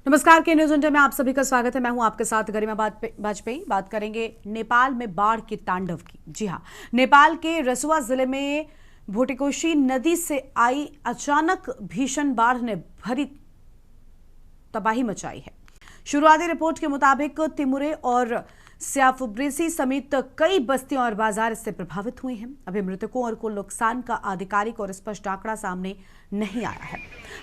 नमस्कार के news India में आप सभी का स्वागत है। मैं हूं आपके साथ गरिमा वाजपेयी। बात करेंगे नेपाल में बाढ़ के तांडव की। जी हां, नेपाल के रसुआ जिले में भोटिकोशी नदी से आई अचानक भीषण बाढ़ ने भरी तबाही मचाई है। शुरुआती रिपोर्ट के मुताबिक तिमुरे और स्याफुब्रेसी समेत कई बस्तियां और बाजार इससे प्रभावित हुए हैं। अभी मृतकों और कुल नुकसान का आधिकारिक और स्पष्ट आंकड़ा सामने नहीं आया है।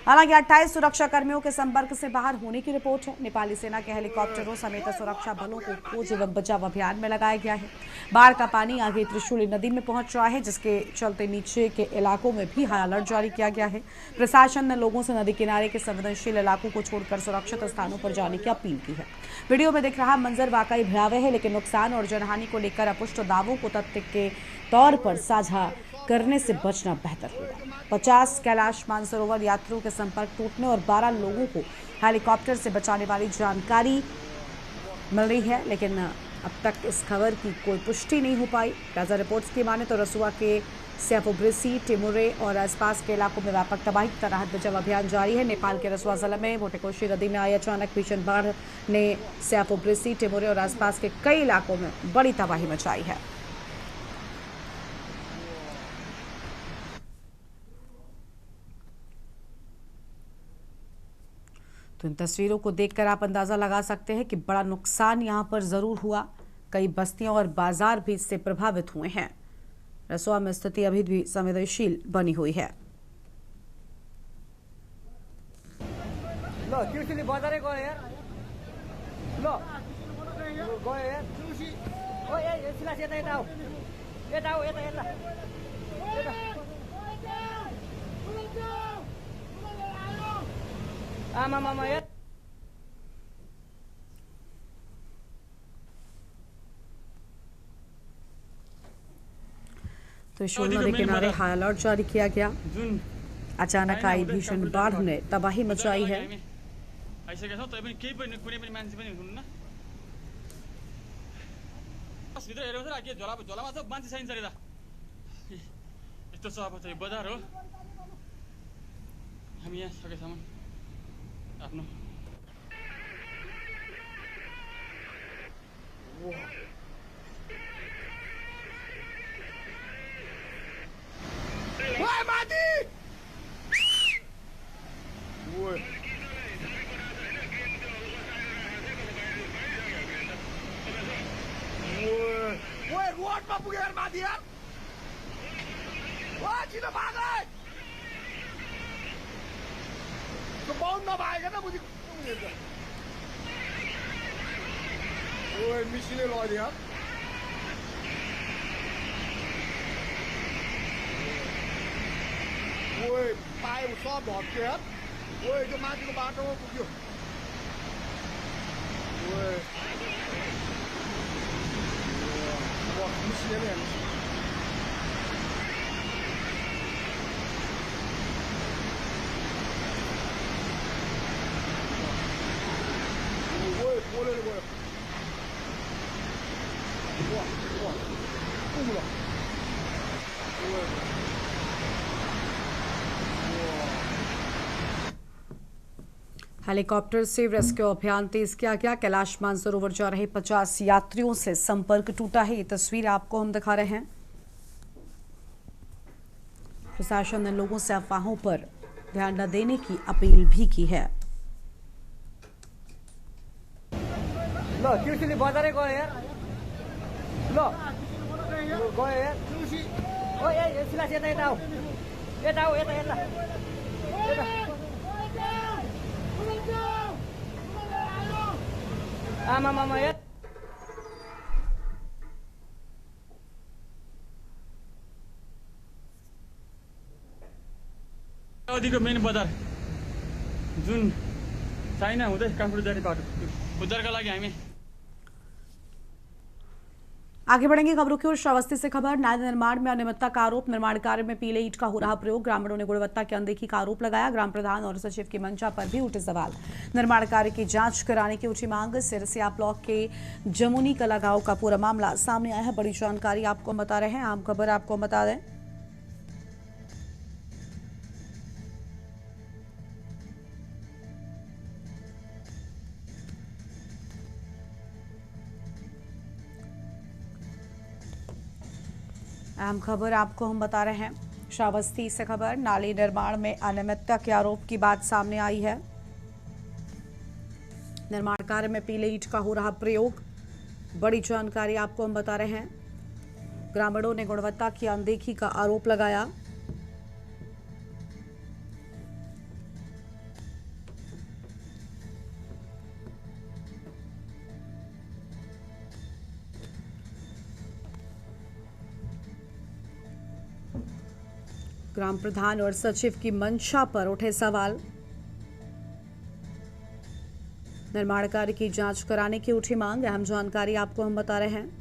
हालांकि 28 सुरक्षा कर्मियों के संपर्क से बाहर होने की रिपोर्ट है। नेपाली सेना के हेलीकॉप्टरों समेत सुरक्षा बलों को खोज एवं बचाव अभियान में लगाया गया है। बाढ़ का पानी आगे त्रिशूली नदी में पहुंच रहा है, जिसके चलते नीचे के इलाकों में भी हाई अलर्ट जारी किया गया है। प्रशासन ने लोगों से नदी किनारे के संवेदनशील इलाकों को छोड़कर सुरक्षित स्थानों पर जाने की अपील की है। वीडियो में दिख रहा मंजर वाकई भयावह है, लेकिन नुकसान और जनहानि को लेकर अपुष्ट दावों को तथ्य के तौर पर साझा करने से बचना बेहतर होगा। 50 कैलाश मानसरोवर यात्रियों के संपर्क टूटने और 12 लोगों को हेलीकॉप्टर से बचाने वाली जानकारी मिल रही है, लेकिन अब तक इस खबर की कोई पुष्टि नहीं हो पाई। ताज़ा रिपोर्ट्स की माने तो रसुआ के स्याफुब्रेसी, टिमुरे और आसपास के इलाकों में व्यापक तबाही का राहत बचाव अभियान जारी है। नेपाल के रसुआ जिले में भोटिकोशी नदी में आई अचानक भीषण बाढ़ ने स्याफुब्रेसी, टिमुरे और आसपास के कई इलाकों में बड़ी तबाही मचाई है। तो इन तस्वीरों को देखकर आप अंदाजा लगा सकते हैं कि बड़ा नुकसान यहां पर जरूर हुआ। कई बस्तियां और बाजार भी इससे प्रभावित हुए हैं। रसुआ में स्थिति अभी भी संवेदनशील बनी हुई है। त्रिशूल नदी किनारे हाई अलर्ट जारी किया गया। अचानक आई भीषण बाढ़ ने तबाही मचाई है। रोडमा पुगेर माथि यार वा छिटो भाग त्यो बाउन्ड नभएका त बुझी ओए मिसिने लग्यो यार ओए पाए सब भत्क्यो यार ओए त्यो माथिको बाटोमा पुग्यो ओए मिसिने नै बोलेर गयो हेलीकॉप्टर से रेस्क्यू अभियान तेज किया गया। कैलाश मानसरोवर जा रहे 50 यात्रियों से संपर्क टूटा है। ये तस्वीर आपको हम दिखा रहे हैं। प्रशासन ने लोगों से अफवाहों पर ध्यान न देने की अपील भी की है। ल त्रिशुली बजारै गयो यार ल गयो यार ओ ए सिलास यता यता आऊ यता आऊ यता यता आमा मामा यार नदीको मेन बजार जुन चाइना हुँदै काठमाडौँ जाने बाटो उद्धारका लागि हामी आगे बढ़ेंगे खबरों की ओर। श्रावस्ती से खबर। न्याय निर्माण में अनियमितता का आरोप। निर्माण कार्य में पीले ईंट का हो रहा प्रयोग। ग्रामीणों ने गुणवत्ता की अनदेखी का आरोप लगाया। ग्राम प्रधान और सचिव की मंशा पर भी उठे सवाल। निर्माण कार्य की जांच कराने की उठी मांग। सिरसिया ब्लॉक के जमुनी कला गांव का पूरा मामला सामने आया है। बड़ी जानकारी आपको बता रहे हैं। आम खबर आपको बता दें, अहम खबर आपको हम बता रहे हैं श्रावस्ती से खबर। नाली निर्माण में अनियमितता के आरोप की बात सामने आई है। निर्माण कार्य में पीले ईंट का हो रहा प्रयोग, बड़ी जानकारी आपको हम बता रहे हैं। ग्रामीणों ने गुणवत्ता की अनदेखी का आरोप लगाया। ग्राम प्रधान और सचिव की मंशा पर उठे सवाल। निर्माण कार्य की जांच कराने की उठी मांग। अहम जानकारी आपको हम बता रहे हैं।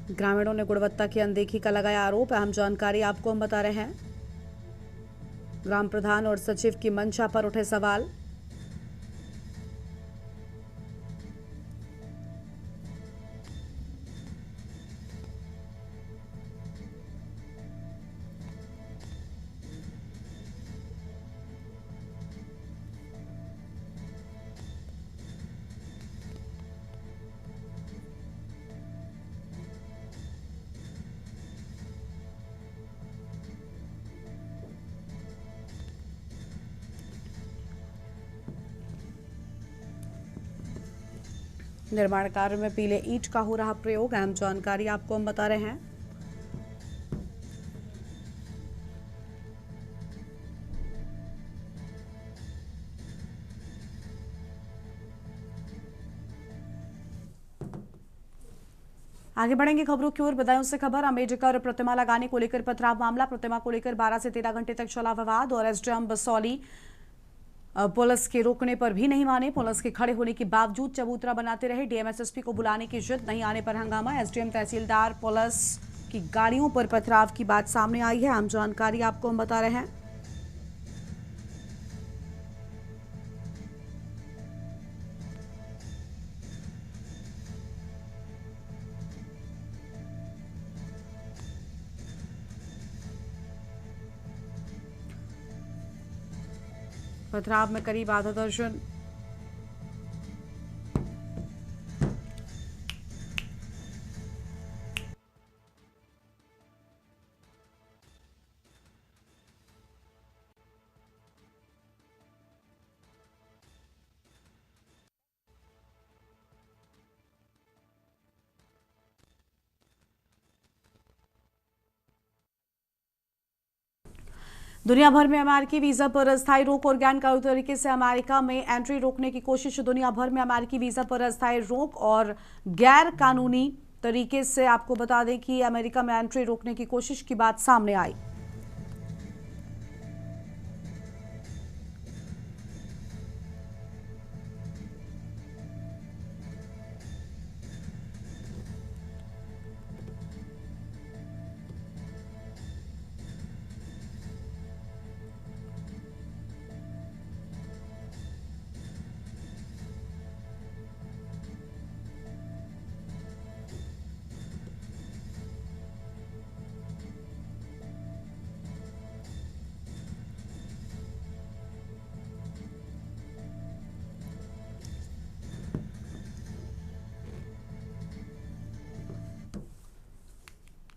ग्रामीणों ने गुणवत्ता की अनदेखी का लगाया आरोप। अहम जानकारी आपको हम बता रहे हैं। ग्राम प्रधान और सचिव की मंशा पर उठे सवाल। निर्माण कार्य में पीले ईंट का हो रहा प्रयोग। अहम जानकारी आपको हम बता रहे हैं। आगे बढ़ेंगे खबरों की ओर। बदायूं से खबर। अम्बेडकर प्रतिमा लगाने को लेकर पथराव मामला। प्रतिमा को लेकर 12 से 13 घंटे तक चला विवाद और एसडीएम बसौली पुलिस के रोकने पर भी नहीं माने। पुलिस के खड़े होने के बावजूद चबूतरा बनाते रहे। डीएमएसएसपी को बुलाने की जिद, नहीं आने पर हंगामा। एसडीएम, तहसीलदार, पुलिस की गाड़ियों पर पथराव की बात सामने आई है। आम जानकारी आपको हम बता रहे हैं। पथराव में करीब आधा दर्जन दुनिया भर में अमेरिकी वीजा पर अस्थायी रोक और गैरकानूनी तरीके से अमेरिका में एंट्री रोकने की कोशिश। दुनिया भर में अमेरिकी वीजा पर अस्थायी रोक और गैर कानूनी तरीके से आपको बता दें कि अमेरिका में एंट्री रोकने की कोशिश की बात सामने आई।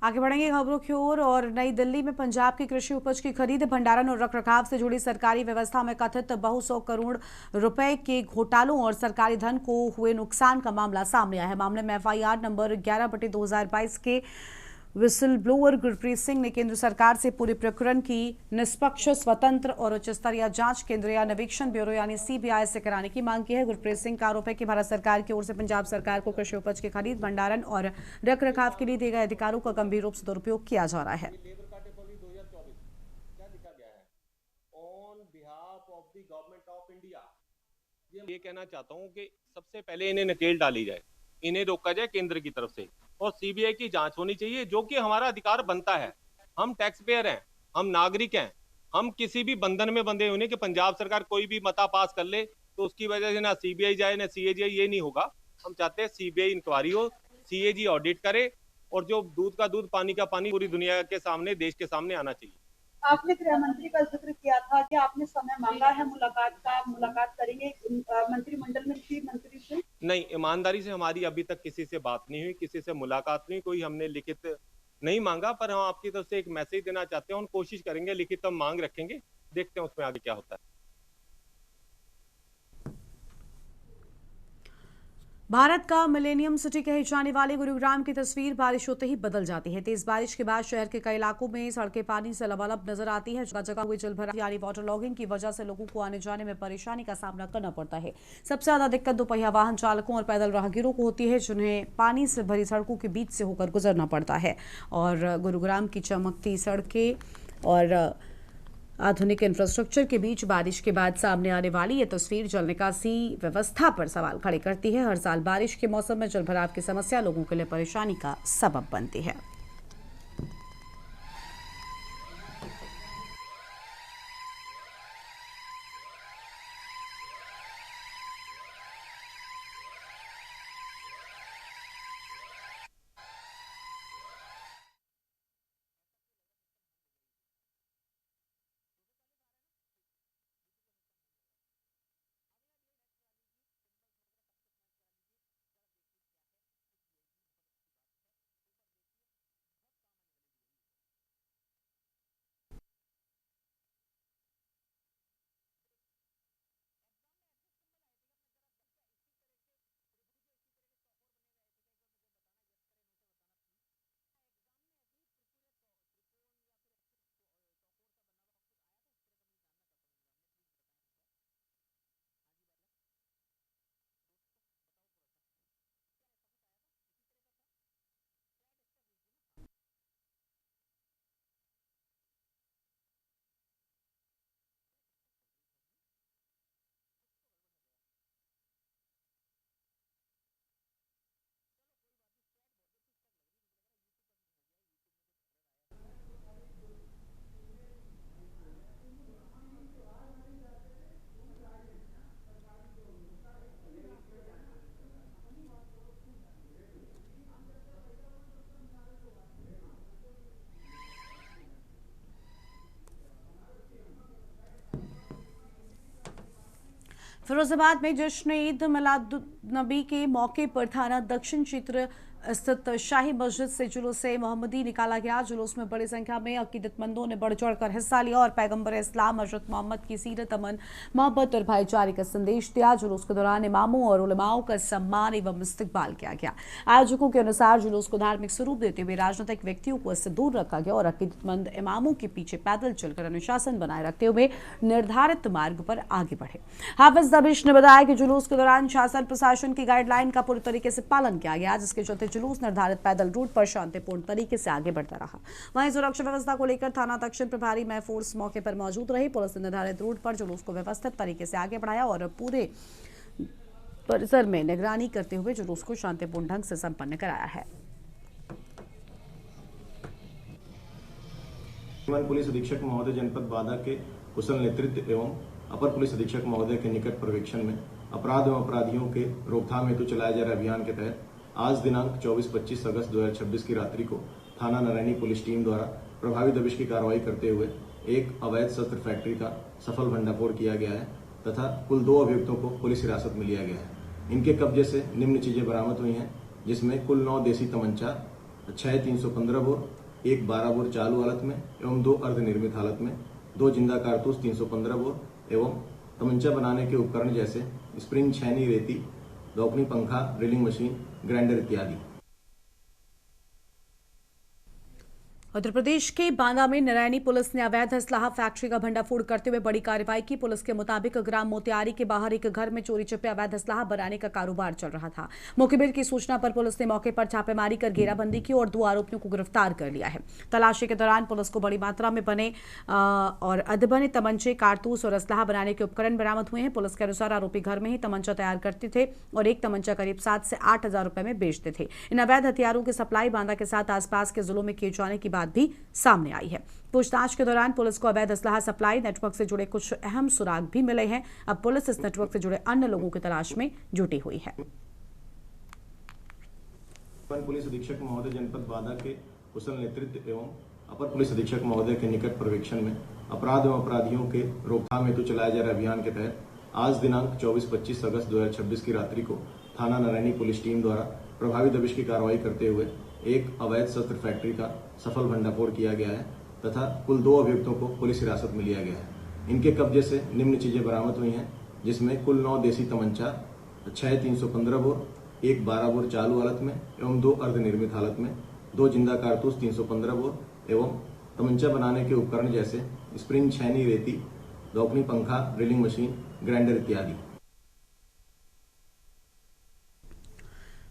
आगे बढ़ेंगे खबरों की ओर और नई दिल्ली में पंजाब की कृषि उपज की खरीद, भंडारण और रखरखाव से जुड़ी सरकारी व्यवस्था में कथित बहु 100 करोड़ रुपए के घोटालों और सरकारी धन को हुए नुकसान का मामला सामने आया है। मामले में एफआईआर नंबर 11/2022 के विसल ब्लोअर गुरप्रीत सिंह ने केंद्र सरकार से पूरे प्रकरण की निष्पक्ष, स्वतंत्र और उच्च स्तरीय जांच केंद्रीय अन्वेषण ब्यूरो यानी सीबीआई से कराने की मांग की है। गुरप्रीत सिंह का आरोप है कि भारत सरकार की ओर से पंजाब सरकार को कृषि उपज की खरीद, भंडारण और रखरखाव के लिए दिए गए अधिकारों का गंभीर रूप से दुरुपयोग किया जा रहा है। ये कहना चाहता हूँ कि सबसे पहले इन्हें नकेल डाली जाए, इन्हें रोका जाए केंद्र की तरफ से और सीबीआई की जांच होनी चाहिए, जो कि हमारा अधिकार बनता है। हम टैक्स पेयर हैं, हम नागरिक हैं, हम किसी भी बंधन में बंधे हुए कि पंजाब सरकार कोई भी मता पास कर ले तो उसकी वजह से ना सीबीआई जाए ना सीएजी, ये नहीं होगा। हम चाहते हैं सीबीआई इंक्वायरी हो, सीएजी ऑडिट करे और जो दूध का दूध पानी का पानी पूरी दुनिया के सामने, देश के सामने आना चाहिए। आपने गृह मंत्री का जिक्र किया था कि आपने समय मांगा है मुलाकात का, आप मुलाकात करेंगे मंत्रिमंडल में किसी मंत्री से? नहीं, ईमानदारी से हमारी अभी तक किसी से बात नहीं हुई, किसी से मुलाकात नहीं, कोई हमने लिखित नहीं मांगा, पर हम आपकी तरफ से एक मैसेज देना चाहते हैं, हम कोशिश करेंगे, लिखित हम मांग रखेंगे, देखते हैं उसमें आगे क्या होता है। भारत का मिलेनियम सिटी कहे जाने वाले गुरुग्राम की तस्वीर बारिश होते ही बदल जाती है। तेज बारिश के बाद शहर के कई इलाकों में सड़कें पानी से लबालब नजर आती है। जगह जगह हुई जलभराव यानी वाटर लॉगिंग की वजह से लोगों को आने जाने में परेशानी का सामना करना पड़ता है। सबसे ज्यादा दिक्कत दोपहिया वाहन चालकों और पैदल राहगीरों को होती है, जिन्हें पानी से भरी सड़कों के बीच से होकर गुजरना पड़ता है। और गुरुग्राम की चमकती सड़कें और आधुनिक इंफ्रास्ट्रक्चर के बीच बारिश के बाद सामने आने वाली ये तस्वीर जल निकासी व्यवस्था पर सवाल खड़े करती है। हर साल बारिश के मौसम में जलभराव की समस्या लोगों के लिए परेशानी का सबब बनती है। फिरोजाबाद में जश्न ईद मिलादुन्नबी के मौके पर थाना दक्षिण क्षेत्र स्थित शाही मस्जिद से जुलूस मोहम्मदी निकाला गया। जुलूस में बड़ी संख्या में अकीदतमंदों ने बढ़ चढ़कर हिस्सा लिया और पैगंबर इस्लाम हजरत मोहम्मद की सीरत, अमन, मोहब्बत और भाईचारे का संदेश दिया। जुलूस के दौरान इमामों और उलमाओं का सम्मान एवं इस्तकबाल किया गया। आयोजकों के अनुसार जुलूस को धार्मिक स्वरूप देते हुए राजनीतिक व्यक्तियों को इससे दूर रखा गया और अकीदतमंद इमामों के पीछे पैदल चलकर अनुशासन बनाए रखते हुए निर्धारित मार्ग पर आगे बढ़े। हाफिज दबिश ने बताया कि जुलूस के दौरान शासन प्रशासन की गाइडलाइन का पूरी तरीके से पालन किया गया, जिसके चलते जुलूस निर्धारित पैदल रूट पर शांतिपूर्ण तरीके से आगे बढ़ता रहा। वहीं सुरक्षा व्यवस्था को लेकर थाना दक्षिण प्रभारी महफूज मौके पर मौजूद रही। पुलिस ने निर्धारित रूट पर जुलूस को व्यवस्थित तरीके से आगे बढ़ाया और पूरे परिसर में निगरानी करते हुए जुलूस को शांतिपूर्ण ढंग से संपन्न कराया है। पुलिस अधीक्षक महोदय जनपद बादा के कुशल नेतृत्व एवं अपर पुलिस अधीक्षक महोदय के निकट पर्यवेक्षण में अपराध एवं अपराधियों के रोकथाम हेतु चलाए जा रहे अभियान के तहत आज दिनांक 24-25 अगस्त 2026 की रात्रि को थाना नारायणी पुलिस टीम द्वारा प्रभावी दबिश की कार्रवाई करते हुए एक अवैध शस्त्र फैक्ट्री का सफल भंडाफोड़ किया गया है तथा कुल 2 अभियुक्तों को पुलिस हिरासत में लिया गया है। इनके कब्जे से निम्न चीजें बरामद हुई हैं, जिसमें कुल 9 देसी तमंचा, 6 315 बोर, 1 12 बोर चालू हालत में एवं 2 अर्धनिर्मित हालत में, 2 जिंदा कारतूस 315 बोर एवं तमंचा बनाने के उपकरण जैसे स्प्रिंग, छैनी, रेती, दौकनी, पंखा, ड्रिलिंग मशीन, ग्राइंडर इत्यादि। उत्तर प्रदेश के बांदा में नारायणी पुलिस ने अवैध असलाहा फैक्ट्री का भंडाफोड़ करते हुए बड़ी कार्रवाई की। पुलिस के मुताबिक ग्राम मोतियारी के बाहर एक घर में चोरी छिपे अवैध असलाहा बनाने का कारोबार चल रहा था। मुखबिर की सूचना पर पुलिस ने मौके पर छापेमारी कर घेराबंदी की और 2 आरोपियों को गिरफ्तार कर लिया है। तलाशी के दौरान पुलिस को बड़ी मात्रा में बने और अधबने तमंचे, कारतूस और असलाहा बनाने के उपकरण बरामद हुए हैं। पुलिस के अनुसार आरोपी घर में ही तमंचा तैयार करते थे और एक तमंचा करीब 7 से 8 हजार रुपए में बेचते थे। इन अवैध हथियारों की सप्लाई बांदा के साथ आसपास के जिलों में किए जाने की बात भी सामने आई है। पूछताछ के दौरान पुलिस को अवैध असलाहा सप्लाई नेटवर्क से जुड़े कुछ अहम सुराग भी मिले हैं। अब पुलिस इस नेटवर्क से जुड़े अन्य लोगों की तलाश में जुटी हुई है। पुलिस अधीक्षक महोदय जनपद बादा के कुशल नेतृत्व एवं अपर पुलिस अधीक्षक महोदय के निकट पर्यवेक्षण में अपराध एवं अपराधियों के रोकथाम हेतु चलाए जा रहे अभियान के तहत आज दिनांक 24-25 अगस्त 2026 की रात्रि को थाना नारायणी पुलिस टीम द्वारा प्रभावी दबिश की कार्रवाई करते हुए एक अवैध शस्त्र फैक्ट्री का सफल भंडाफोड़ किया गया है तथा कुल 2 अभियुक्तों को पुलिस हिरासत में लिया गया है। इनके कब्जे से निम्न चीजें बरामद हुई हैं, जिसमें कुल 9 देसी तमंचा, 6 315 बोर, 1 12 बोर चालू हालत में एवं 2 अर्धनिर्मित हालत में, 2 जिंदा कारतूस 315 बोर एवं तमंचा बनाने के उपकरण जैसे स्प्रिंग, छैनी, रेती, दौकनी, पंखा, ड्रिलिंग मशीन, ग्राइंडर इत्यादि।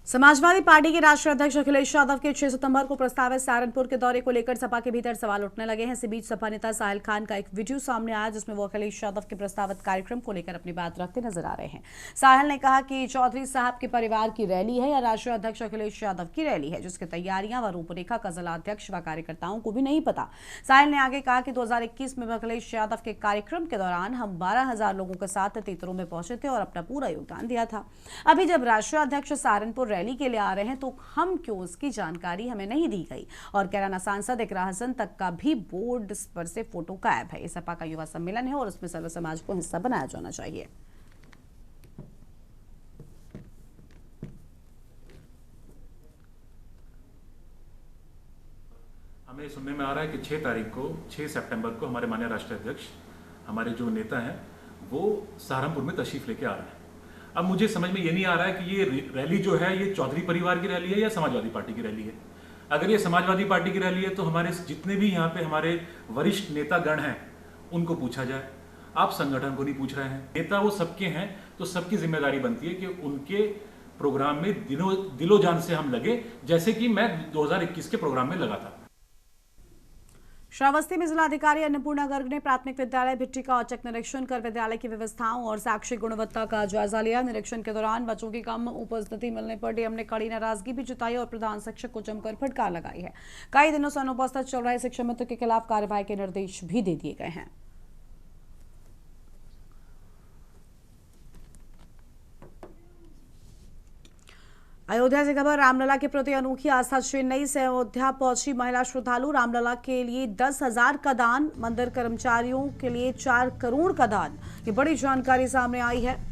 समाजवादी पार्टी के राष्ट्रीय अध्यक्ष अखिलेश यादव के 6 सितंबर को प्रस्तावित सहारनपुर के दौरे को लेकर सपा के भीतर सवाल उठने लगे हैं। इसी बीच सपा नेता साहिल खान का एक वीडियो सामने आया जिसमें वो अखिलेश यादव के प्रस्तावित कार्यक्रम को लेकर अपनी बात रखते नजर आ रहे हैं। साहिल ने कहा कि चौधरी साहब के परिवार की रैली है या राष्ट्रीय अध्यक्ष अखिलेश यादव की रैली है, जिसकी तैयारियां व रूपरेखा का जिलाध्यक्ष व कार्यकर्ताओं को भी नहीं पता। साहिल ने आगे कहा कि 2021 में अखिलेश यादव के कार्यक्रम के दौरान हम 12,000 लोगों के साथ तीतरों में पहुंचे थे और अपना पूरा योगदान दिया था। अभी जब राष्ट्रीय अध्यक्ष सहारनपुर रैली के लिए आ रहे हैं तो हम क्यों, उसकी जानकारी हमें नहीं दी गई। और कैराना सांसद इकरा हसन तक का भी बोर्ड पर से फोटो गायब है। इस सपा का युवा सम्मेलन है और उसमें सर्व समाज को हिस्सा बनाया जाना चाहिए। हमें सुनने में आ रहा है कि 6 सितंबर को हमारे माननीय राष्ट्रीय अध्यक्ष, हमारे जो नेता हैं, वो सहारनपुर में तशरीफ लेके आ रहे हैं। अब मुझे समझ में ये नहीं आ रहा है कि ये रैली जो है ये चौधरी परिवार की रैली है या समाजवादी पार्टी की रैली है। अगर ये समाजवादी पार्टी की रैली है तो हमारे जितने भी यहाँ पे हमारे वरिष्ठ नेतागण हैं उनको पूछा जाए। आप संगठन को नहीं पूछ रहे हैं। नेता वो सबके हैं तो सबकी जिम्मेदारी बनती है कि उनके प्रोग्राम में दिलो जान से हम लगे, जैसे कि मैं 2021 के प्रोग्राम में लगा था। श्रावस्ती में जिलाधिकारी अन्नपूर्णा गर्ग ने प्राथमिक विद्यालय भिट्टी का औचक निरीक्षण कर विद्यालय की व्यवस्थाओं और शैक्षिक गुणवत्ता का जायजा लिया। निरीक्षण के दौरान बच्चों की कम उपस्थिति मिलने पर डीएम ने कड़ी नाराजगी भी जताई और प्रधान शिक्षक को जमकर फटकार लगाई है। कई दिनों से अनुपस्थित चल रहे शिक्षा मित्र के खिलाफ कार्रवाई के निर्देश भी दे दिए गए हैं। अयोध्या से खबर, रामलला के प्रति अनोखी आस्था। चेन्नई से अयोध्या पहुंची महिला श्रद्धालु। रामलला के लिए 10,000 का दान, मंदिर कर्मचारियों के लिए 4 करोड़ का दान। ये बड़ी जानकारी सामने आई है।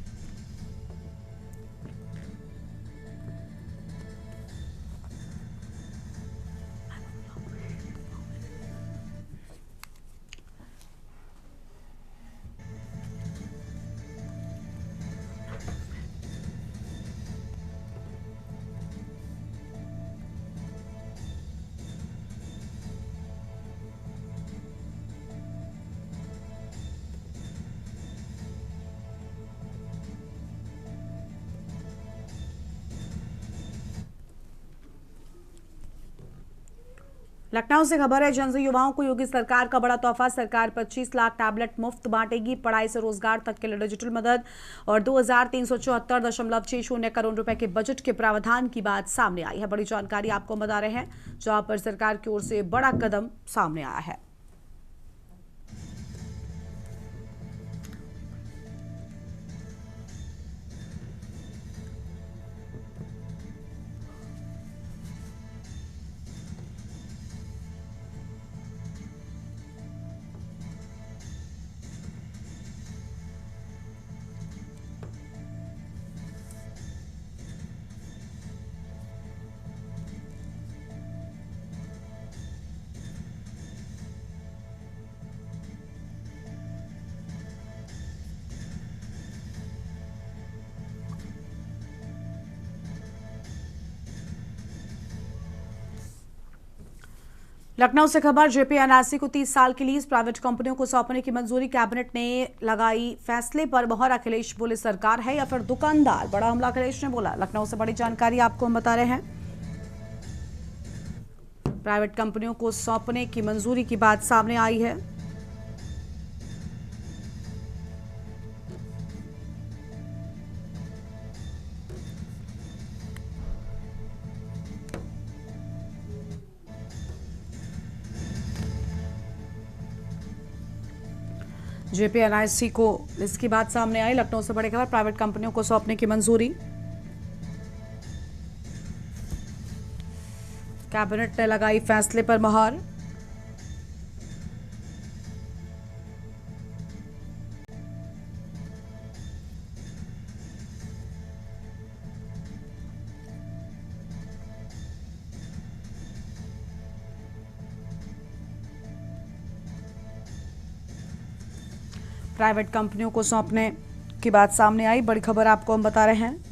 लखनऊ से खबर है, जनजी युवाओं को योगी सरकार का बड़ा तोहफा। सरकार 25 लाख टैबलेट मुफ्त बांटेगी। पढ़ाई से रोजगार तक के लिए डिजिटल मदद और 2,374.60 करोड़ रुपए के बजट के प्रावधान की बात सामने आई है। बड़ी जानकारी आपको बता रहे हैं, जहां पर सरकार की ओर से बड़ा कदम सामने आया है। लखनऊ से खबर, जेपीएनआरसी को 30 साल की लीज प्राइवेट कंपनियों को सौंपने की मंजूरी। कैबिनेट ने लगाई फैसले पर मोहर। अखिलेश बोले सरकार है या फिर दुकानदार, बड़ा हमला अखिलेश ने बोला। लखनऊ से बड़ी जानकारी आपको हम बता रहे हैं। प्राइवेट कंपनियों को सौंपने की मंजूरी की बात सामने आई है। जेपीएनआरसी को इसकी बात सामने आई। लखनऊ से बड़ी खबर, प्राइवेट कंपनियों को सौंपने की मंजूरी। कैबिनेट ने लगाई फैसले पर मुहर। प्राइवेट कंपनियों को सौंपने की बात सामने आई, बड़ी खबर आपको हम बता रहे हैं।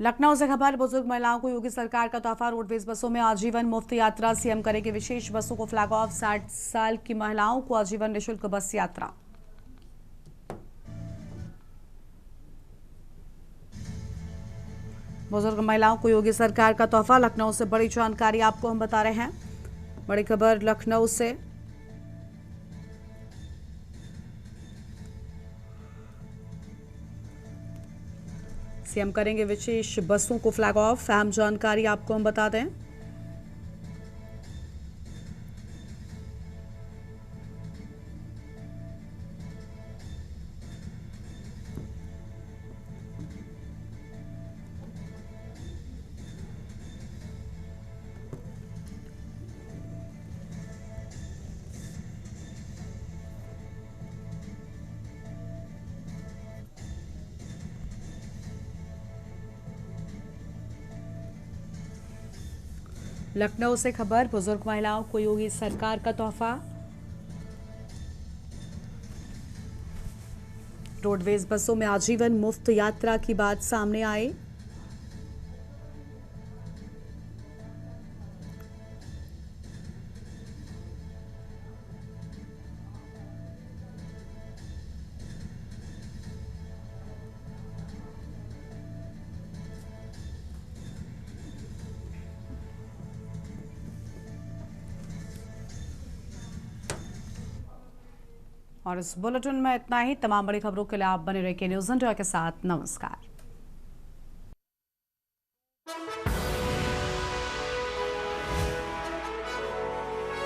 लखनऊ से खबर, बुजुर्ग महिलाओं को योगी सरकार का तोहफा, रोडवेज बसों में आजीवन मुफ्त यात्रा, सीएम करेंगे विशेष बसों को फ्लैग ऑफ, 60 साल की महिलाओं को आजीवन निःशुल्क बस यात्रा। बुजुर्ग महिलाओं को योगी सरकार का तोहफा, लखनऊ से बड़ी जानकारी आपको हम बता रहे हैं। बड़ी खबर लखनऊ से, सीएम करेंगे विशेष बसों को फ्लैग ऑफ, अहम जानकारी आपको हम बता दें। लखनऊ से खबर, बुजुर्ग महिलाओं को योगी सरकार का तोहफा, रोडवेज बसों में आजीवन मुफ्त यात्रा की बात सामने आई। और इस बुलेटिन में इतना ही। तमाम बड़ी खबरों के लिए आप बने रहिए न्यूज़ इंडिया के साथ। नमस्कार।